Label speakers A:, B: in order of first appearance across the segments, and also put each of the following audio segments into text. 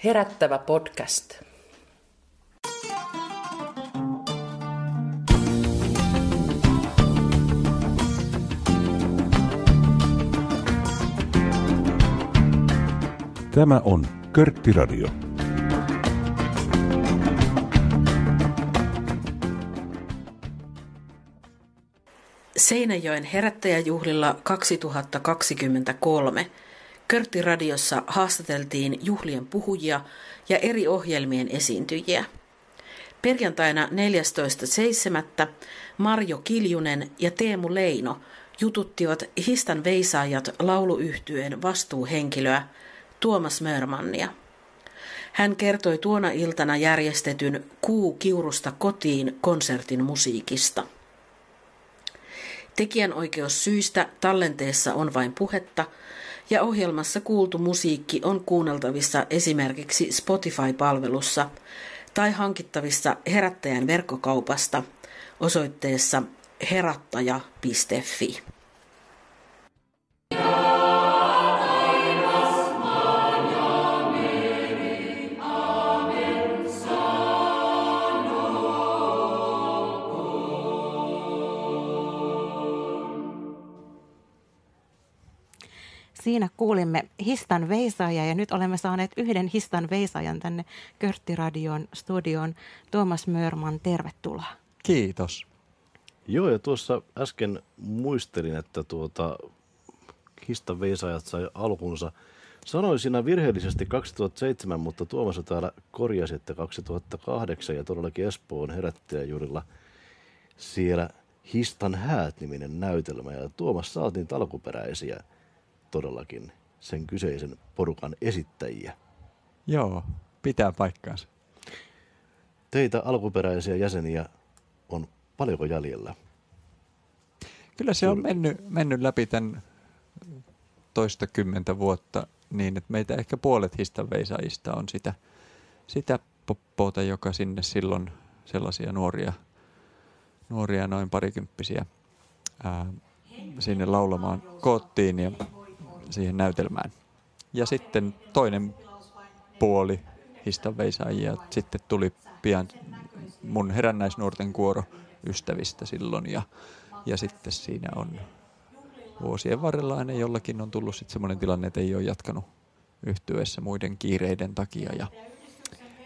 A: Herättävä podcast.
B: Tämä on Körtti-radio.
A: Seinäjoen herättäjäjuhlilla 2023 Körtti-radiossa haastateltiin juhlien puhujia ja eri ohjelmien esiintyjiä. Perjantaina 14.7. Marjo Kiljunen ja Teemu Leino jututtivat Histan veisaajat lauluyhtyeen vastuuhenkilöä Tuomas Mörmannia. Hän kertoi tuona iltana järjestetyn Kuu Kiurusta kotiin -konsertin musiikista. Tekijänoikeussyistä tallenteessa on vain puhetta, ja ohjelmassa kuultu musiikki on kuunneltavissa esimerkiksi Spotify-palvelussa tai hankittavissa Herättäjän verkkokaupasta osoitteessa herattaja.fi.
C: Siinä kuulimme Histan veisaajaa ja nyt olemme saaneet yhden Histan veisaajan tänne Körtti-radion studioon. Tuomas Mörman, tervetuloa.
D: Kiitos.
E: Joo, ja tuossa äsken muistelin, että Histan veisaajat sai alkunsa. Sanoin siinä virheellisesti 2007, mutta Tuomas täällä korjasi, että 2008 ja todellakin Espoon herättäjäjuhlilla siellä Histan häät-niminen näytelmä. Ja Tuomas, sä oot niitä alkuperäisiä todellakin sen kyseisen porukan esittäjiä.
D: Joo, pitää paikkaansa.
E: Teitä alkuperäisiä jäseniä on paljonko jäljellä?
D: Kyllä se on mennyt läpi tämän toistakymmentä vuotta niin, että meitä ehkä puolet Histan veisaajista on sitä poppoota, joka sinne silloin sellaisia nuoria noin parikymppisiä sinne laulamaan koottiin ja siihen näytelmään. Ja sitten toinen puoli Histan veisaajia sitten tuli pian mun herännäisnuorten kuoro ystävistä silloin ja sitten siinä on vuosien varrella aina jollakin on tullut sitten semmoinen tilanne, että ei ole jatkanut yhtyeessä muiden kiireiden takia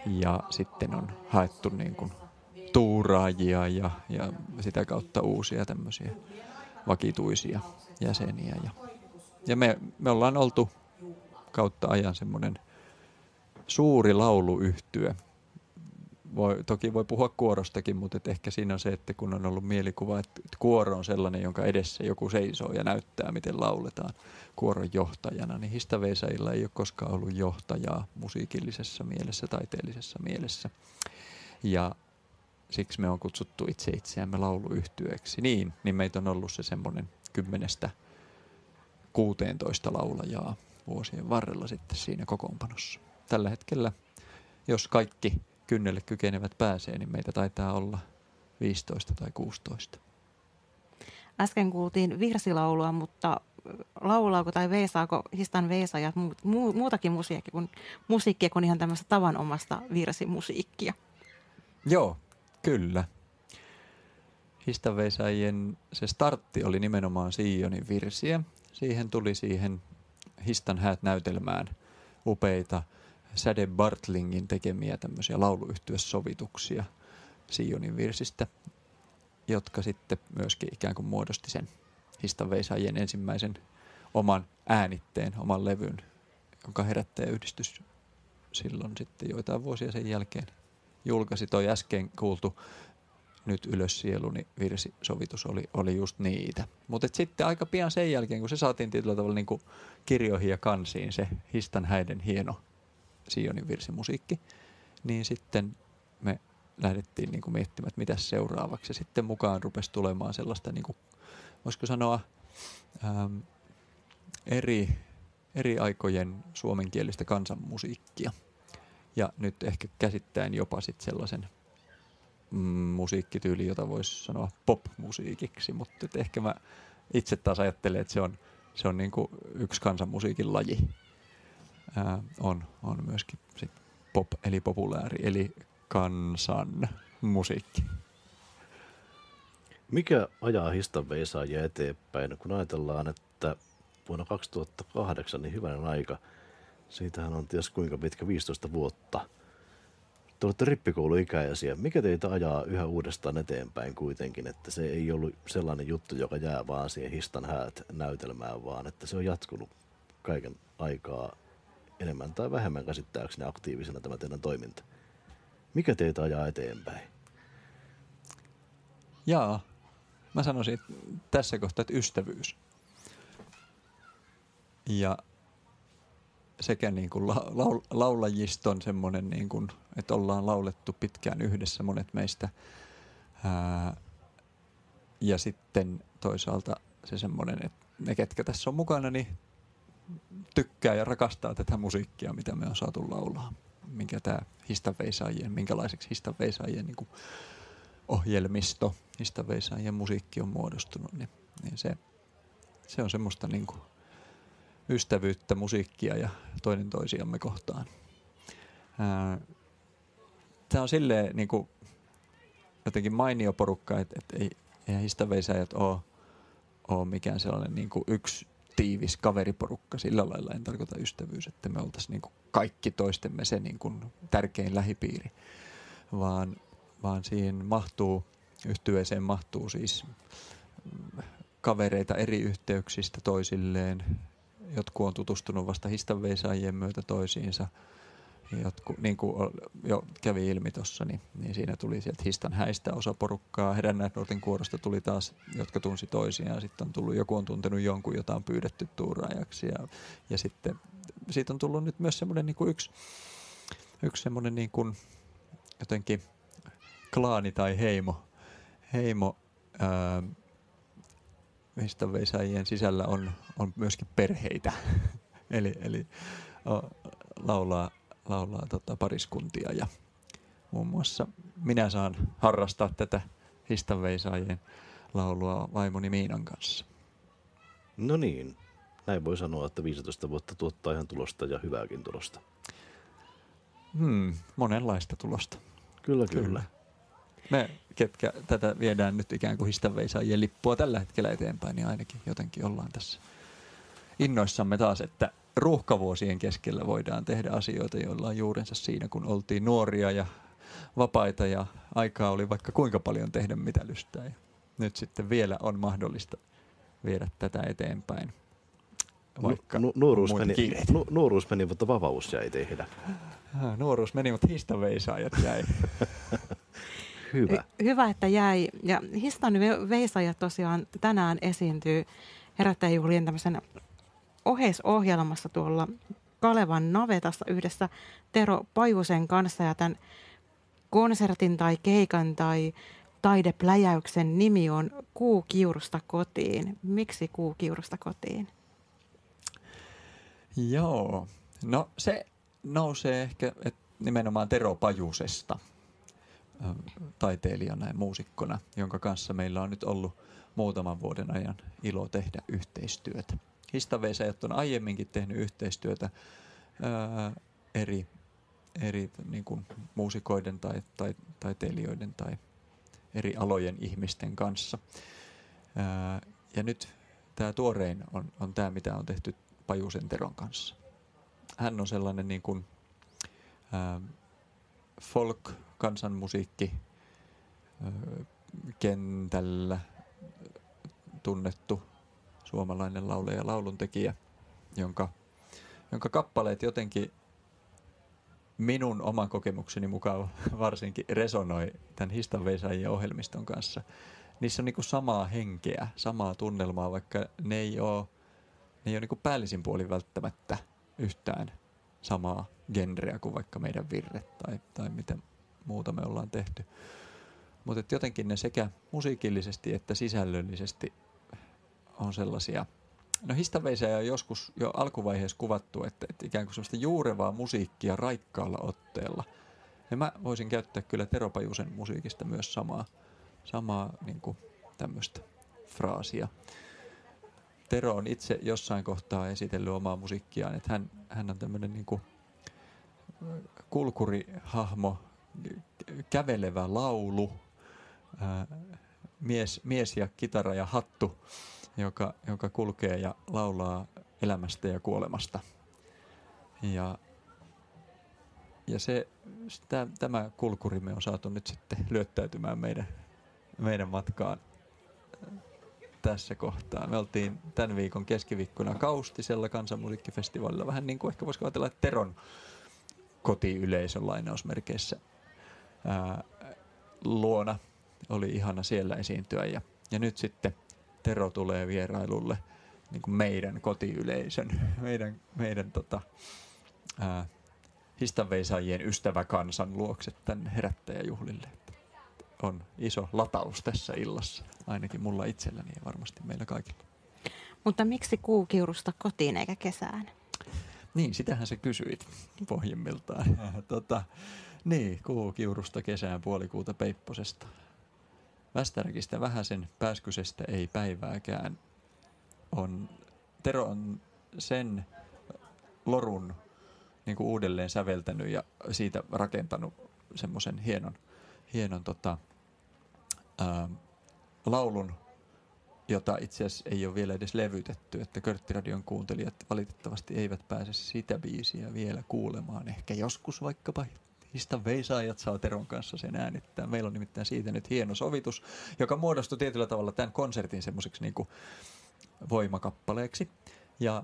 D: ja sitten on haettu niin kuin tuuraajia ja sitä kautta uusia tämmöisiä vakituisia jäseniä ja me ollaan oltu kautta ajan semmoinen suuri lauluyhtye. Toki voi puhua kuorostakin, mutta ehkä siinä on se, että kun on ollut mielikuva, että kuoro on sellainen, jonka edessä joku seisoo ja näyttää, miten lauletaan kuoron johtajana, niin Histan veisaajilla ei ole koskaan ollut johtajaa musiikillisessa mielessä, taiteellisessa mielessä. Ja siksi me on kutsuttu itseämme lauluyhtyeeksi. Niin meitä on ollut se semmoinen 10-16 laulajaa vuosien varrella sitten siinä kokoonpanossa. Tällä hetkellä, jos kaikki kynnelle kykenevät pääsee, niin meitä taitaa olla 15 tai 16.
C: Äsken kuultiin virsilaulua, mutta laulaako tai veisaako Histan veisaajat muutakin musiikkia kuin ihan tämmöistä tavanomasta virsimusiikkia?
D: Joo, kyllä. Histan veisaajien se startti oli nimenomaan Sionin virsiä. Siihen tuli Histan häät-näytelmään upeita Säde Bartlingin tekemiä tämmöisiä lauluyhtyesovituksia Sionin virsistä, jotka sitten myöskin ikään kuin muodosti sen Histan veisaajien ensimmäisen oman äänitteen, oman levyn, jonka herättäjäyhdistys silloin sitten joitain vuosia sen jälkeen julkaisi. Toi äsken kuultu Nyt ylös sieluni virsisovitus oli just niitä. Mutta sitten aika pian sen jälkeen, kun se saatiin tietyllä tavalla niin kuin kirjoihin ja kansiin se Histan häiden hieno Sionin virsimusiikki, niin sitten me lähdettiin niin kuin miettimään, että mitä seuraavaksi. Ja sitten mukaan rupesi tulemaan sellaista, niin kuin, voisiko sanoa, eri aikojen suomenkielistä kansanmusiikkia. Ja nyt ehkä käsittäen jopa sitten sellaisen musiikkityyli, jota voisi sanoa pop-musiikiksi, mutta ehkä mä itse taas ajattelen, että se on niin kuin yksi kansanmusiikin laji. on myöskin sit pop eli populääri eli kansan musiikki.
E: Mikä ajaa histanveisaajia eteenpäin, kun ajatellaan, että vuonna 2008, niin hyvänen aika, siitähän on ties kuinka pitkä, 15 vuotta. Te olette rippikouluikäisiä. Mikä teitä ajaa yhä uudestaan eteenpäin kuitenkin, että se ei ollut sellainen juttu, joka jää vaan siihen Histan häät näytelmään, vaan että se on jatkunut kaiken aikaa enemmän tai vähemmän käsittääkseni aktiivisena tämä teidän toiminta. Mikä teitä ajaa eteenpäin?
D: Jaa, mä sanoisin että tässä kohtaa, että ystävyys. Ja sekä niin kuin laulajiston semmoinen, niin kuin, että ollaan laulettu pitkään yhdessä monet meistä. Ja sitten toisaalta se semmoinen, että ne ketkä tässä on mukana, niin tykkää ja rakastaa tätä musiikkia, mitä me on saatu laulaa. Minkä tämä minkälaiseksi histanveisaajien niin kuin ohjelmisto, histanveisaajien musiikki on muodostunut, niin se on semmoista niin kuin ystävyyttä, musiikkia ja toinen toisiamme kohtaan. Tämä on silleen niin kuin jotenkin mainio porukka, että eihän histanveisaajat ole mikään sellainen niin kuin yksi tiivis kaveriporukka. Sillä lailla en tarkoita ystävyys, että me oltaisiin niin kuin kaikki toistemme se niin kuin tärkein lähipiiri, vaan siihen yhtyeeseen mahtuu siis kavereita eri yhteyksistä toisilleen. Jotkut on tutustunut vasta histanveisaajien myötä toisiinsa. Niin kuin jo kävi ilmi tuossa, niin siinä tuli sieltä histan häistä osa porukkaa. Herännäisnuorten kuorosta tuli taas, jotka tunsi toisiaan. Sitten on tullut, joku on tuntenut jonkun, jota on pyydetty tuuraajaksi. Ja sitten siitä on tullut nyt myös semmoinen niin kuin yksi semmoinen niin kuin jotenkin klaani tai heimo histanveisaajien sisällä on myöskin perheitä. eli laulaa pariskuntia ja muun muassa minä saan harrastaa tätä histanveisaajien laulua vaimoni Miinan kanssa.
E: No niin, näin voi sanoa, että 15 vuotta tuottaa ihan tulosta ja hyvääkin tulosta.
D: Monenlaista tulosta.
E: Kyllä.
D: Me, ketkä tätä viedään nyt ikään kuin histanveisaajien lippua tällä hetkellä eteenpäin, niin ainakin jotenkin ollaan tässä innoissamme taas, että ruuhkavuosien keskellä voidaan tehdä asioita, joilla on juurensa siinä, kun oltiin nuoria ja vapaita ja aikaa oli vaikka kuinka paljon tehdä mitä lystää. Ja nyt sitten vielä on mahdollista viedä tätä eteenpäin, vaikka
E: nuoruus meni, mutta vapaus jäi tehdä.
D: Nuoruus meni, mutta histanveisaajat jäi.
C: Hyvä, että jäi. Ja histanveisaajat tosiaan tänään esiintyy Herättäjäjuhlien tämmöisen oheisohjelmassa tuolla Kalevan navetassa yhdessä Tero Pajusen kanssa, ja tämän konsertin tai keikan tai taidepläjäyksen nimi on Kuu Kiurusta kotiin. Miksi Kuu Kiurusta kotiin?
D: Joo, no se nousee ehkä nimenomaan Tero Pajusesta taiteilijana ja muusikkona, jonka kanssa meillä on nyt ollut muutaman vuoden ajan ilo tehdä yhteistyötä. Histanveisaajat on aiemminkin tehnyt yhteistyötä eri niin kuin muusikoiden tai taiteilijoiden tai eri alojen ihmisten kanssa. Ja nyt tämä tuorein on tämä, mitä on tehty Pajusen Teron kanssa. Hän on sellainen niin kuin folk-kansanmusiikki kentällä tunnettu suomalainen laulaja ja lauluntekijä, jonka kappaleet jotenkin minun oman kokemukseni mukaan varsinkin resonoi tämän histanveisaajien ohjelmiston kanssa. Niissä on niin kuin samaa henkeä, samaa tunnelmaa, vaikka ne ei ole niin kuin päällisin puolin välttämättä yhtään samaa genreä kuin vaikka meidän virret tai mitä muuta me ollaan tehty. Mutta jotenkin ne sekä musiikillisesti että sisällöllisesti on sellaisia. No histanveisaajia on joskus jo alkuvaiheessa kuvattu, että ikään kuin sellaista juurevaa musiikkia raikkaalla otteella. Ja mä voisin käyttää kyllä Tero Pajusen musiikista myös samaa niin kuin tämmöistä fraasia. Tero on itse jossain kohtaa esitellyt omaa musiikkiaan, että hän on tämmöinen niin kuin kulkurihahmo, kävelevä laulu, mies ja kitara ja hattu, joka kulkee ja laulaa elämästä ja kuolemasta. Ja tämä kulkuri me on saatu nyt sitten lyöttäytymään meidän matkaan tässä kohtaa. Me oltiin tämän viikon keskiviikkona Kaustisella kansanmusiikkifestivaalilla. Vähän niin kuin ehkä voisiko ajatella, että Teron kotiyleisön lainausmerkeissä luona. Oli ihana siellä esiintyä. Ja nyt sitten Tero tulee vierailulle niin kuin meidän kotiyleisön, meidän histanveisaajien ystäväkansan luokse tänne herättäjäjuhlille. On iso lataus tässä illassa, ainakin mulla itselläni ja varmasti meillä kaikilla.
C: Mutta miksi kuukiurusta kotiin eikä kesään?
D: Niin, sitähän sä kysyit pohjimmiltaan. Niin, kuukiurusta kesään puolikuuta Peipposesta. Västäräkistä vähäsen pääskysestä ei päivääkään. Tero on sen lorun niin kuin uudelleen säveltänyt ja siitä rakentanut semmoisen hienon laulun, jota itse asiassa ei ole vielä edes levytetty, että Körttiradion kuuntelijat valitettavasti eivät pääse sitä biisiä vielä kuulemaan. Ehkä joskus vaikkapa histanveisaajat saa Teron kanssa sen äänittää. Meillä on nimittäin siitä nyt hieno sovitus, joka muodostui tietyllä tavalla tämän konsertin semmoiseksi niin kuin voimakappaleeksi ja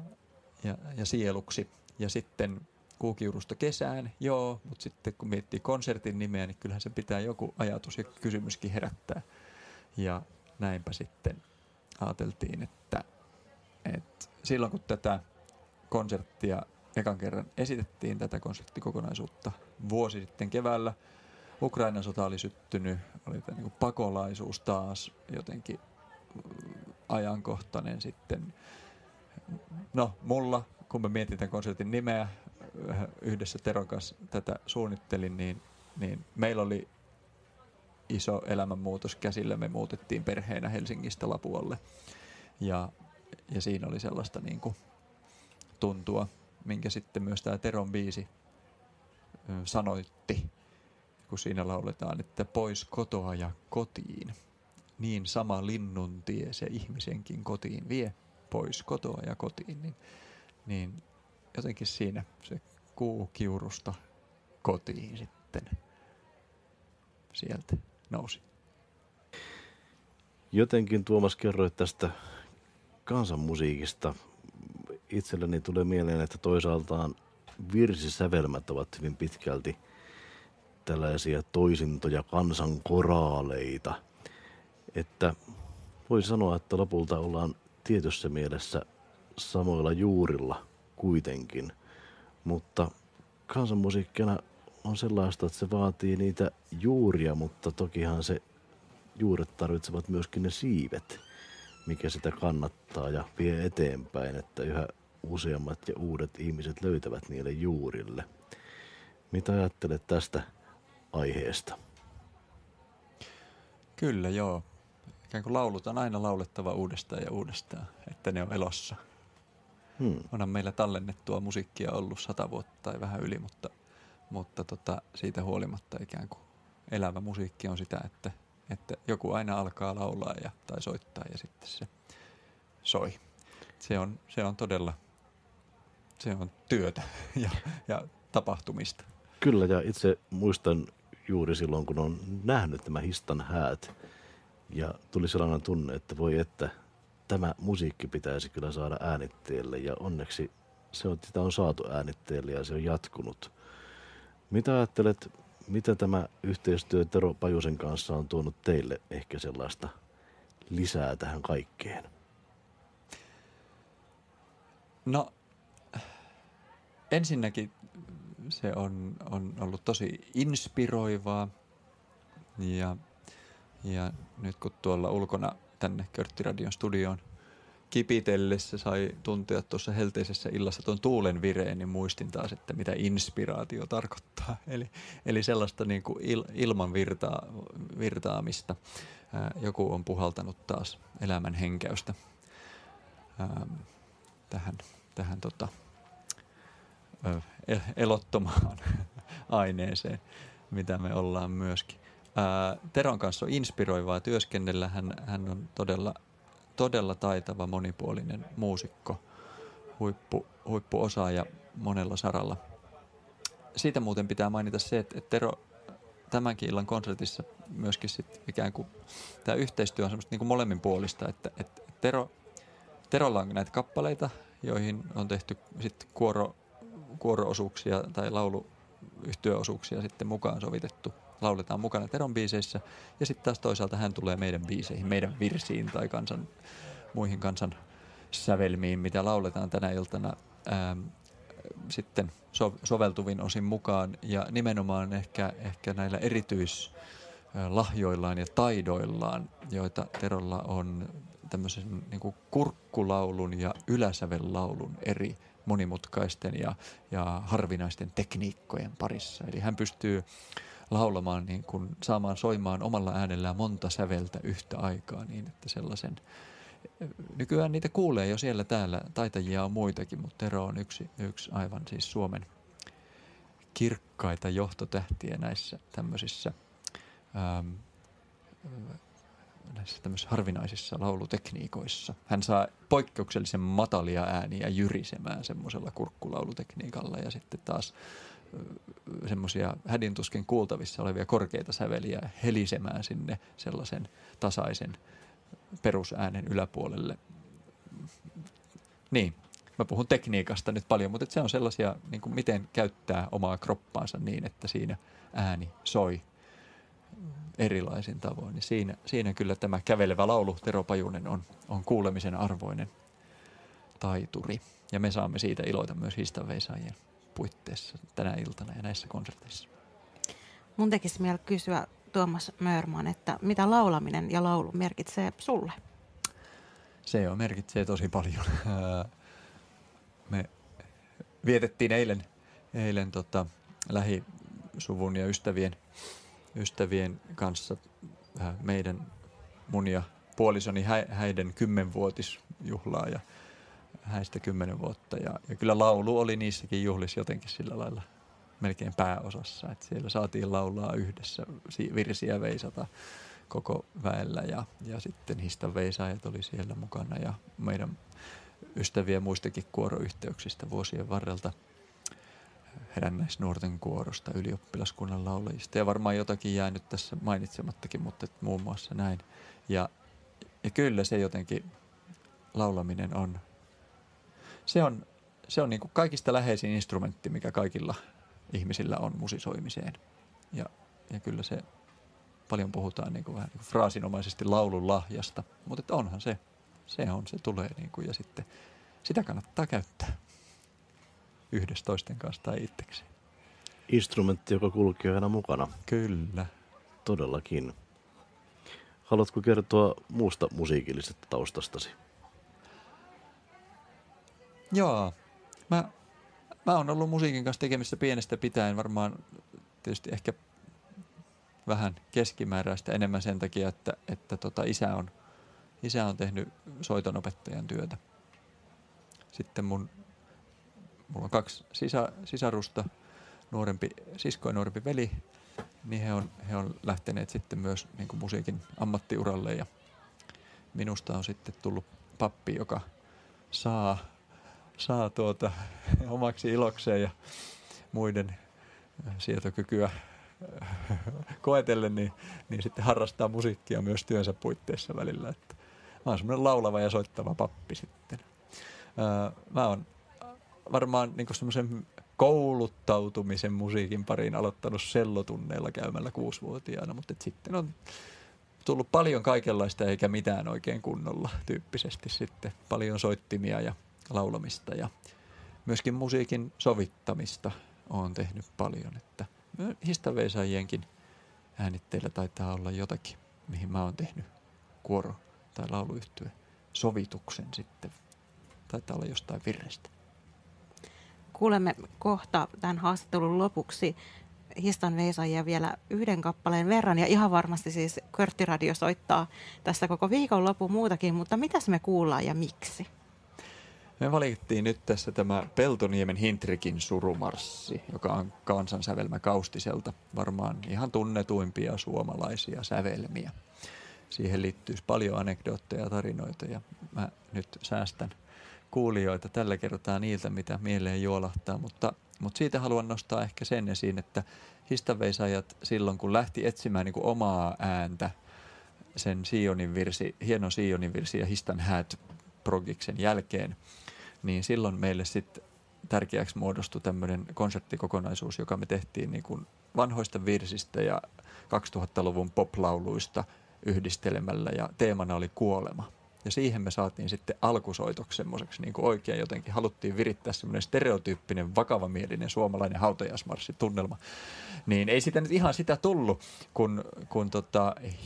D: sieluksi. Ja sitten kuukiurusta kesään, joo, mutta sitten kun miettii konsertin nimeä, niin kyllähän se pitää joku ajatus ja kysymyskin herättää. Ja näinpä sitten ajateltiin, että silloin kun tätä konserttia ekan kerran esitettiin, tätä konserttikokonaisuutta vuosi sitten keväällä, Ukrainan sota oli syttynyt, oli tämä niin kuin pakolaisuus taas jotenkin ajankohtainen sitten. No, mulla, kun mä mietin tämän konsertin nimeä, yhdessä Teron kanssa tätä suunnittelin, niin meillä oli iso elämänmuutos käsillä. Me muutettiin perheenä Helsingistä Lapualle ja siinä oli sellaista niin kuin tuntua, minkä sitten myös tämä Teron biisi sanoitti, kun siinä lauletaan, että pois kotoa ja kotiin. Niin sama linnun tie se ihmisenkin kotiin vie, pois kotoa ja kotiin. Niin jotenkin siinä se kuukiurusta kotiin sitten sieltä nousi.
E: Jotenkin Tuomas kerroit tästä kansanmusiikista. Itselleni tulee mieleen, että toisaaltaan virsisävelmät ovat hyvin pitkälti tällaisia toisintoja, kansankoraaleita. Että voi sanoa, että lopulta ollaan tietyssä mielessä samoilla juurilla kuitenkin, mutta kansanmusiikkina on sellaista, että se vaatii niitä juuria, mutta tokihan se juuret tarvitsevat myöskin ne siivet, mikä sitä kannattaa ja vie eteenpäin, että yhä useammat ja uudet ihmiset löytävät niille juurille. Mitä ajattelet tästä aiheesta?
D: Kyllä, joo. Ikään kuin laulut on aina laulettava uudestaan ja uudestaan, että ne on elossa. Onhan meillä tallennettua musiikkia ollut 100 vuotta tai vähän yli, mutta siitä huolimatta ikään kuin elävä musiikki on sitä, että joku aina alkaa laulaa tai soittaa ja sitten se soi. Se on todella, se on työtä ja tapahtumista.
E: Kyllä, ja itse muistan juuri silloin, kun on nähnyt nämä Histan häät ja tuli sellainen tunne, että voi että tämä musiikki pitäisi kyllä saada äänitteelle ja onneksi sitä on saatu äänitteelle ja se on jatkunut. Mitä ajattelet, mitä tämä yhteistyö Tero Pajusen kanssa on tuonut teille ehkä sellaista lisää tähän kaikkeen? No, ensinnäkin se on ollut tosi inspiroivaa ja nyt kun tuolla ulkona tänne Körttiradion studioon kipitellessä sai tuntea tuossa helteisessä illassa tuon tuulen vireen, niin muistin taas, että mitä inspiraatio tarkoittaa. Eli sellaista niin kuin ilman virtaamista. Joku on puhaltanut taas elämän henkäystä
D: tähän elottomaan aineeseen, mitä me ollaan myöskin. Teron kanssa on inspiroivaa työskennellä. Hän on todella taitava, monipuolinen muusikko, huippuosaaja monella saralla. Siitä muuten pitää mainita se, että Tero tämänkin illan konsertissa myöskin sit ikään kuin tämä yhteistyö on semmoista niin kuin molemminpuolista, että Terolla on näitä kappaleita, joihin on tehty sitten kuoro-osuuksia tai lauluyhtyöosuuksia sitten mukaan sovitettu. Lauletaan mukana Teron biiseissä ja sitten taas toisaalta hän tulee meidän biiseihin, meidän virsiin tai muihin kansan sävelmiin, mitä lauletaan tänä iltana sitten soveltuvin osin mukaan ja nimenomaan ehkä näillä erityislahjoillaan ja taidoillaan, joita Terolla on tämmöisen niin kuin kurkkulaulun ja yläsävellaulun eri monimutkaisten ja harvinaisten tekniikkojen parissa. Eli hän pystyy laulamaan, niin kuin, saamaan soimaan omalla äänellään monta säveltä yhtä aikaa niin, että sellaisen. Nykyään niitä kuulee jo siellä täällä, taitajia on muitakin, mutta Tero on yksi aivan siis Suomen kirkkaita johtotähtiä näissä tämmöisissä harvinaisissa laulutekniikoissa. Hän saa poikkeuksellisen matalia ääniä jyrisemään semmoisella kurkkulaulutekniikalla ja sitten taas semmoisia hädintuskin kuultavissa olevia korkeita säveliä helisemään sinne sellaisen tasaisen perusäänen yläpuolelle. Niin, mä puhun tekniikasta nyt paljon, mutta se on sellaisia, niin kuin miten käyttää omaa kroppaansa niin, että siinä ääni soi erilaisin tavoin. Niin siinä kyllä tämä kävelevä laulu Tero Pajunen on kuulemisen arvoinen taituri. Ja me saamme siitä iloita myös Histanveisaajien puitteissa tänä iltana ja näissä konserteissa.
C: Mun tekisi mieli kysyä Tuomas Mörman, että mitä laulaminen ja laulu merkitsee sulle?
D: Se merkitsee tosi paljon. Me vietettiin eilen lähisuvun ja ystävien kanssa mun ja puolisoni häiden 10-vuotisjuhlaa ja häistä 10 vuotta. Ja kyllä laulu oli niissäkin juhlissa jotenkin sillä lailla melkein pääosassa. Että siellä saatiin laulaa yhdessä, virsiä veisata koko väellä ja sitten Histanveisaajat oli siellä mukana ja meidän ystäviä muistakin kuoroyhteyksistä vuosien varrelta, herännäisnuorten kuorosta, ylioppilaskunnan laulajista ja varmaan jotakin jäänyt tässä mainitsemattakin, mutta muun muassa näin. Ja kyllä se jotenkin laulaminen on, se on niin kuin kaikista läheisin instrumentti, mikä kaikilla ihmisillä on musisoimiseen. Ja kyllä se, paljon puhutaan niin kuin vähän niin kuin fraasinomaisesti laulun lahjasta, mutta onhan se tulee niin kuin, ja sitten sitä kannattaa käyttää yhdessä toisten kanssa tai itsekseen.
E: Instrumentti, joka kulkee aina mukana.
D: Kyllä.
E: Todellakin. Haluatko kertoa muusta musiikillisesta taustastasi?
D: Joo. Mä oon ollut musiikin kanssa tekemissä pienestä pitäen, varmaan tietysti ehkä vähän keskimääräistä enemmän sen takia, että isä on tehnyt soitonopettajan työtä. Sitten mulla on 2 sisarusta, nuorempi sisko ja nuorempi veli, niin he on lähteneet sitten myös niin kuin musiikin ammattiuralle ja minusta on sitten tullut pappi, joka saa omaksi ilokseen ja muiden sietokykyä koetellen, niin sitten harrastaa musiikkia myös työnsä puitteissa välillä. Että mä oon semmoinen laulava ja soittava pappi sitten. Mä oon varmaan niin semmoisen kouluttautumisen musiikin pariin aloittanut sellotunneilla käymällä 6-vuotiaana, mutta sitten on tullut paljon kaikenlaista eikä mitään oikein kunnolla tyyppisesti sitten. Paljon soittimia ja laulamista ja myöskin musiikin sovittamista olen tehnyt paljon, että Histanveisaajienkin äänitteillä taitaa olla jotakin, mihin mä oon tehnyt kuoro- tai lauluyhtye sovituksen sitten. Taitaa olla jostain virrestä.
C: Kuulemme kohta tämän haastattelun lopuksi Histanveisaajia vielä 1 kappaleen verran ja ihan varmasti siis Körttiradio soittaa tässä koko viikonlopun muutakin, mutta mitäs me kuullaan ja miksi?
D: Me valittiin nyt tässä tämä Peltoniemen Hintrikin surumarssi, joka on kansansävelmä Kaustiselta. Varmaan ihan tunnetuimpia suomalaisia sävelmiä. Siihen liittyisi paljon anekdootteja ja tarinoita ja mä nyt säästän kuulijoita tällä kertaa niiltä, mitä mieleen juolahtaa. Mutta siitä haluan nostaa ehkä sen esiin, että histanveisaajat silloin, kun lähti etsimään niin kuin omaa ääntä sen hienon Sionin virsi ja Histan häät progiksen jälkeen, niin silloin meille sitten tärkeäksi muodostui tämmöinen konserttikokonaisuus, joka me tehtiin niin kuin vanhoista virsistä ja 2000-luvun poplauluista yhdistelemällä ja teemana oli kuolema. Ja siihen me saatiin sitten alkusoitoksi semmoiseksi niin kuin oikein jotenkin. Haluttiin virittää semmoinen stereotyyppinen, vakavamielinen suomalainen hautajaismarssitunnelma. Niin ei sitä nyt ihan sitä tullut, kun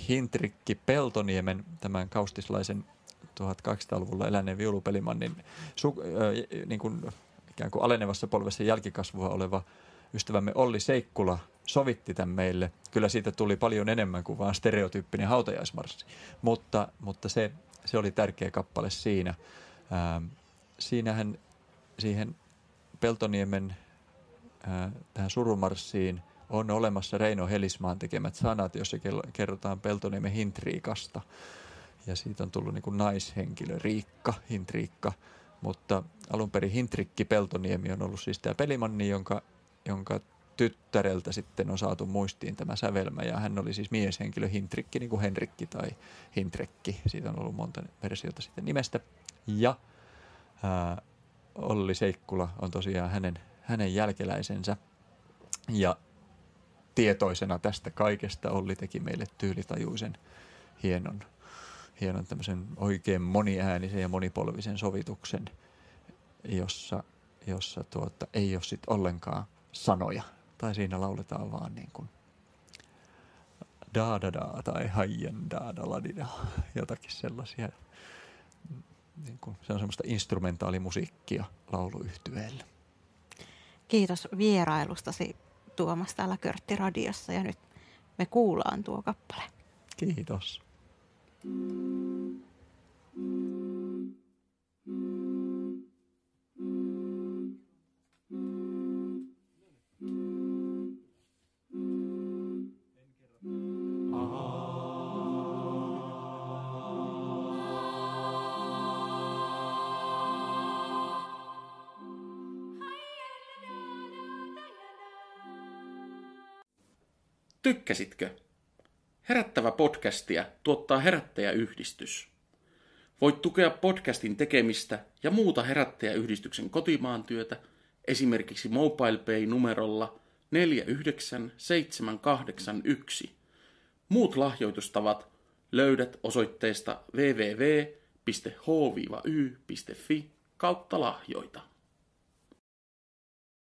D: Hintrikki Peltoniemen, tämän kaustislaisen 1200-luvulla eläneen viulupelimannin niin kuin, ikään kuin alenevassa polvessa jälkikasvua oleva ystävämme Olli Seikkula sovitti tämän meille. Kyllä siitä tuli paljon enemmän kuin vaan stereotyyppinen hautajaismarssi, mutta se oli tärkeä kappale siinä. Siinähän siihen Peltoniemen tähän surumarssiin on olemassa Reino Helismaan tekemät sanat, joissa kerrotaan Peltoniemen Hintriikasta. Ja siitä on tullut niin kuin naishenkilö, Hintriikka. Mutta alun perin Hintrikki Peltoniemi on ollut siis tämä pelimanni, jonka tyttäreltä sitten on saatu muistiin tämä sävelmä. Ja hän oli siis mieshenkilö Hintrikki, niin kuin Henrikki tai Hintrekki. Siitä on ollut monta versiota sitten nimestä. Ja Olli Seikkula on tosiaan hänen jälkeläisensä. Ja tietoisena tästä kaikesta Olli teki meille tyylitajuisen hienon tämmöisen oikein moniäänisen ja monipolvisen sovituksen, jossa ei ole sitten ollenkaan sanoja. Tai siinä lauletaan vaan niin kuin da-da-da tai haien da-da-la-di-da, jotakin sellaisia. Niin kuin, se on semmoista instrumentaalimusiikkia lauluyhtyeelle.
C: Kiitos vierailustasi Tuomas täällä Körtti-radiossa ja nyt me kuullaan tuo kappale.
D: Kiitos.
F: Tykkäsitkö? Herättävä podcastia tuottaa Herättäjäyhdistys. Voit tukea podcastin tekemistä ja muuta Herättäjäyhdistyksen kotimaan työtä esimerkiksi MobilePay-numerolla 49781. Muut lahjoitustavat löydät osoitteesta www.h-y.fi/lahjoita.